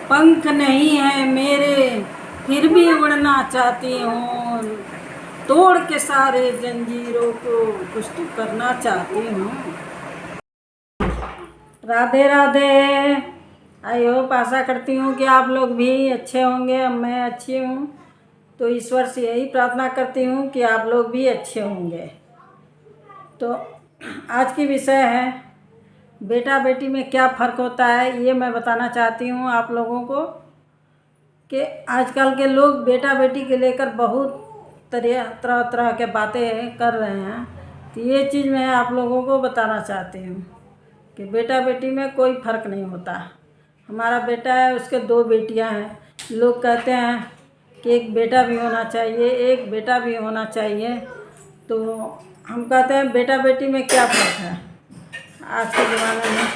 पंख नहीं है मेरे फिर भी उड़ना चाहती हूँ, तोड़ के सारे जंजीरों को कुछ तो करना चाहती हूँ। राधे राधे। आई होप आशा करती हूँ कि आप लोग भी अच्छे होंगे, अब मैं अच्छी हूँ, तो ईश्वर से यही प्रार्थना करती हूँ कि आप लोग भी अच्छे होंगे। तो आज की विषय है बेटा बेटी में क्या फ़र्क होता है, ये मैं बताना चाहती हूँ आप लोगों को कि आजकल के लोग बेटा बेटी के लेकर बहुत तरह तरह के बातें कर रहे हैं। तो ये चीज़ मैं आप लोगों को बताना चाहती हूँ कि बेटा बेटी में कोई फ़र्क नहीं होता। हमारा बेटा है, उसके 2 बेटियां हैं। लोग कहते हैं कि एक बेटा भी होना चाहिए, एक बेटा भी होना चाहिए। तो हम कहते हैं बेटा बेटी में क्या फ़र्क है आज के ज़माने में।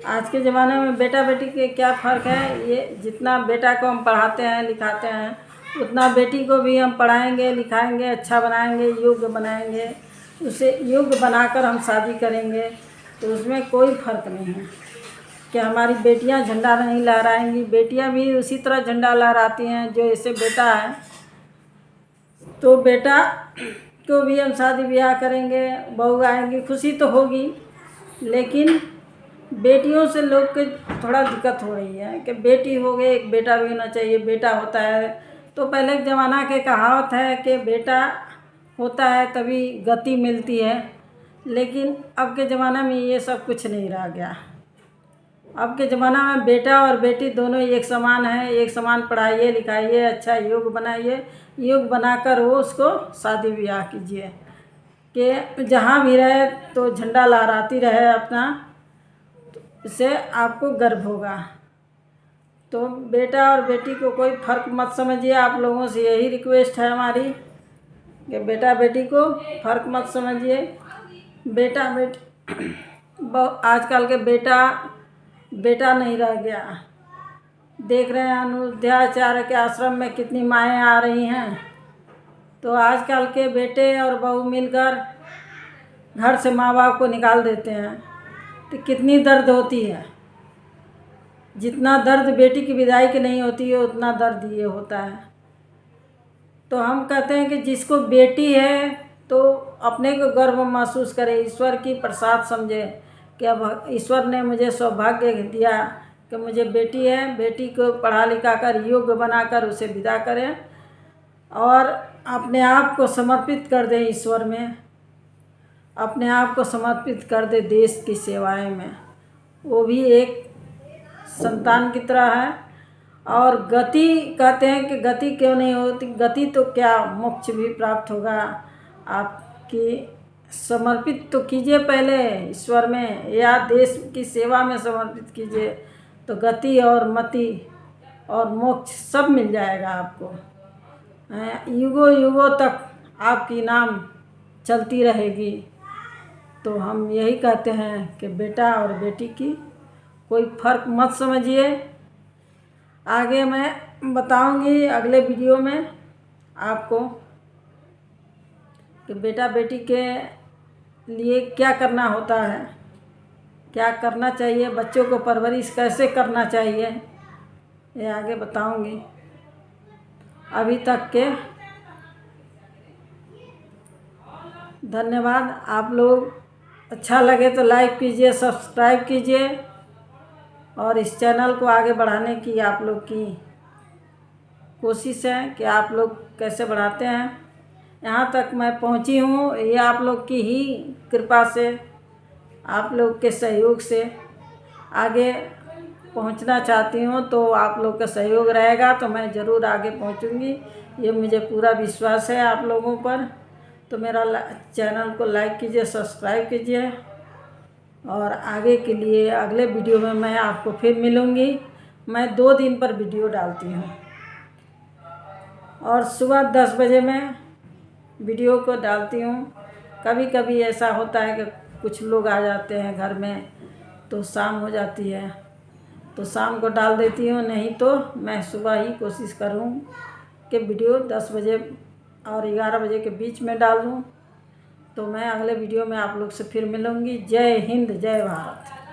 आज के ज़माने में बेटा बेटी के क्या फ़र्क है, ये जितना बेटा को हम पढ़ाते हैं लिखाते हैं, उतना बेटी को भी हम पढ़ाएंगे लिखाएंगे, अच्छा बनाएंगे, योग्य बनाएंगे, उसे योग्य बनाकर हम शादी करेंगे। तो उसमें कोई फ़र्क नहीं है कि हमारी बेटियां झंडा नहीं लहराएंगी, बेटियां भी उसी तरह झंडा लहराती हैं जो ऐसे बेटा है। तो बेटा को भी हम शादी ब्याह करेंगे, बहू आएंगी, खुशी तो होगी, लेकिन बेटियों से लोग के थोड़ा दिक्कत हो रही है कि बेटी हो गई, एक बेटा भी होना चाहिए, बेटा होता है तो पहले के ज़माना के कहावत है कि बेटा होता है तभी गति मिलती है। लेकिन अब के ज़माना में ये सब कुछ नहीं रह गया। अब के ज़माना में बेटा और बेटी दोनों एक समान है, एक समान पढ़ाइए लिखाइए, अच्छा योग बनाइए, योग बनाकर वो उसको शादी ब्याह कीजिए कि जहाँ भी रहे तो झंडा लहराती रहे अपना, इससे आपको गर्व होगा। तो बेटा और बेटी को कोई फ़र्क मत समझिए। आप लोगों से यही रिक्वेस्ट है हमारी कि बेटा बेटी को फ़र्क मत समझिए। बेटा बेटी आजकल के बेटा नहीं रह गया। देख रहे हैं अनुध्याचार्य के आश्रम में कितनी माएँ आ रही हैं। तो आजकल के बेटे और बहू मिलकर घर से माँ बाप को निकाल देते हैं, तो कितनी दर्द होती है। जितना दर्द बेटी की विदाई की नहीं होती है, उतना दर्द ये होता है। तो हम कहते हैं कि जिसको बेटी है तो अपने को गर्व महसूस करे, ईश्वर की प्रसाद समझे कि अब ईश्वर ने मुझे सौभाग्य दिया कि मुझे बेटी है। बेटी को पढ़ा लिखा कर योग्य बनाकर उसे विदा करें और अपने आप को समर्पित कर दे ईश्वर में, अपने आप को समर्पित कर दे देश की सेवाएं में। वो भी एक संतान की तरह है। और गति कहते हैं कि गति क्यों नहीं होती, गति तो क्या मोक्ष भी प्राप्त होगा। आपकी समर्पित तो कीजिए पहले ईश्वर में या देश की सेवा में समर्पित कीजिए, तो गति और मति और मोक्ष सब मिल जाएगा आपको। युगों युगों तक आपकी नाम चलती रहेगी। तो हम यही कहते हैं कि बेटा और बेटी की कोई फ़र्क मत समझिए। आगे मैं बताऊंगी अगले वीडियो में आपको कि बेटा बेटी के लिए क्या करना होता है, क्या करना चाहिए, बच्चों को परवरिश कैसे करना चाहिए, ये आगे बताऊंगी। अभी तक के धन्यवाद। आप लोग अच्छा लगे तो लाइक कीजिए, सब्सक्राइब कीजिए और इस चैनल को आगे बढ़ाने की आप लोग की कोशिश है कि आप लोग कैसे बढ़ाते हैं। यहाँ तक मैं पहुँची हूँ ये आप लोग की ही कृपा से, आप लोग के सहयोग से आगे पहुँचना चाहती हूँ। तो आप लोग का सहयोग रहेगा तो मैं ज़रूर आगे पहुँचूँगी, ये मुझे पूरा विश्वास है आप लोगों पर। तो मेरा चैनल को लाइक कीजिए, सब्सक्राइब कीजिए और आगे के लिए अगले वीडियो में मैं आपको फिर मिलूँगी। मैं 2 दिन पर वीडियो डालती हूँ और सुबह 10 बजे मैं वीडियो को डालती हूँ। कभी कभी ऐसा होता है कि कुछ लोग आ जाते हैं घर में तो शाम हो जाती है, तो शाम को डाल देती हूँ, नहीं तो मैं सुबह ही कोशिश करूँ कि वीडियो 10 बजे और 11 बजे के बीच में डाल दूँ। तो मैं अगले वीडियो में आप लोग से फिर मिलूँगी। जय हिंद, जय भारत।